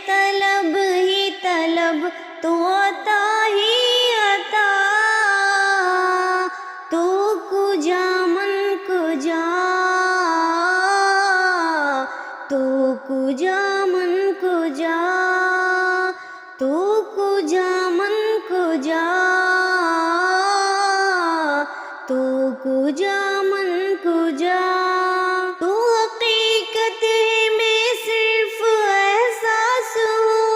طلب ہی طلب تو عطا ہی عطا، تو کجا من کجا، تو کجا من کجا، تو کجا من کجا، تو کجا من کجا، تو حقیقت ہے میں صرف احساس ہوں،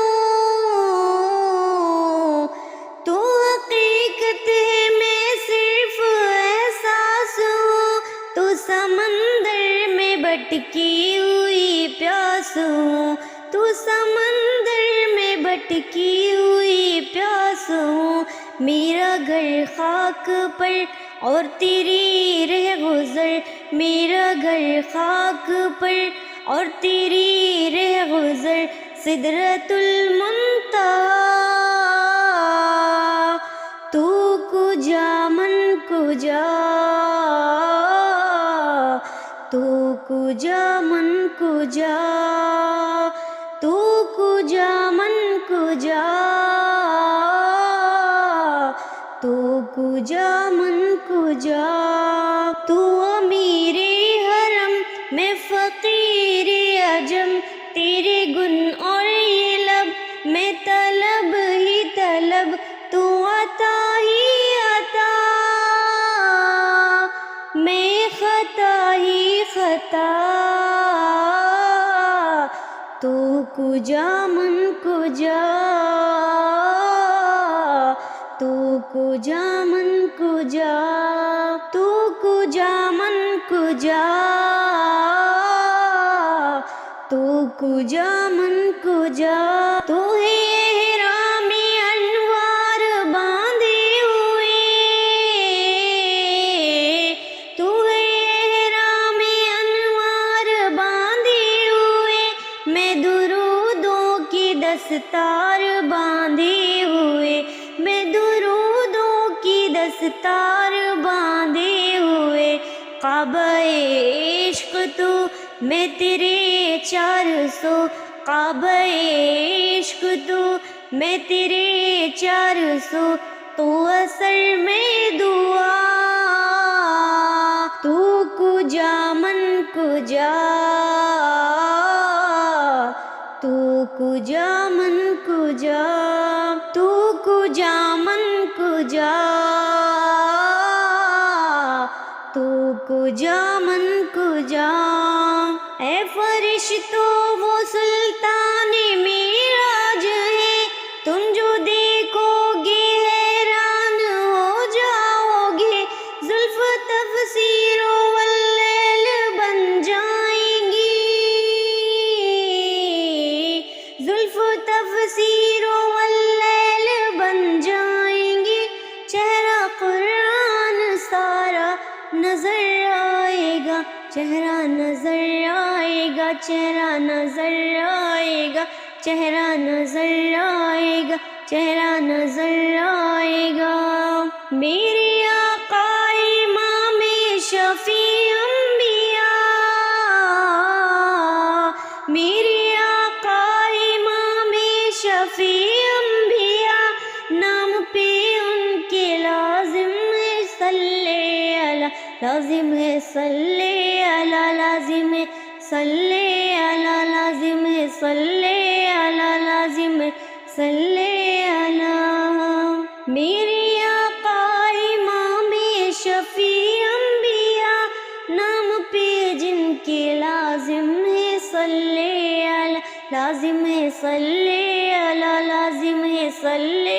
تو حقیقت ہے میں صرف احساس ہوں، تو سمندر میں بھٹکی ہوئی پیاس ہوں، تو سمندر میں بھٹکی ہوئی پیاس ہوں، میرا گھر خاک پر اور تیری رہ گزر، میرا گھر خاک پر اور تیری رہ گزر، سدرۃ المنتہا، تو کجا من کجا، تو کجا من کجا، تو کجا من کجا، تو کجا من کجا، تو امیر حرم میں فقیر عجم، تیرے گن اور یہ لب میں طلب ہی طلب تو عطا ہی عطا، میں خطا ہی خطا، تو کجا من کجا، تو کجا من کجا، تو کجا من کجا، تو کجا من کجا، تو ہے احرام انوار باندھے ہوئے، تو ہے احرام انوار باندھے ہوئے، میں درودوں کی دستار باندھے ہوئے، میں درودوں کی دستار باندھے ہوئے، کعبہ عشق تو میں تیرے 400، کعبہ عشق تو میں تیرے 400، تو اثر میں دعا، تو کجا من کجا، تو کجا من کجا، تو کجا من کجا، تو کجا من کجا، اے فرشتوں وہ سلطان معراج ہے، تم جو دیکھو گے حیران ہو جاؤ گے، زلف تفسیر واللیل بن جائیں گی، زلف تفسیر واللیل بن جائیں گی، چہرہ قرآن سارا نظر آئے گا، چہرہ نظر آئے گا، چہرہ نظر آئے گا، چہرہ نظر آئے گا، چہرہ نظر آئے گا، میرے آقا امام شفیع انبیاء، میرے آقا امام شفیع انبیاء، نام پہ ان کے لازم ہے صلی علی، لازم ہے صلی علی، لازم ہے صلی علی، لازم ہے صلی علی، لازم ہے صلی علی، میرے آقا امام شفیع انبیاء، نام پہ جن کے لازم ہے صلی علی، لازم ہے صلی علی، لازم ہے صلی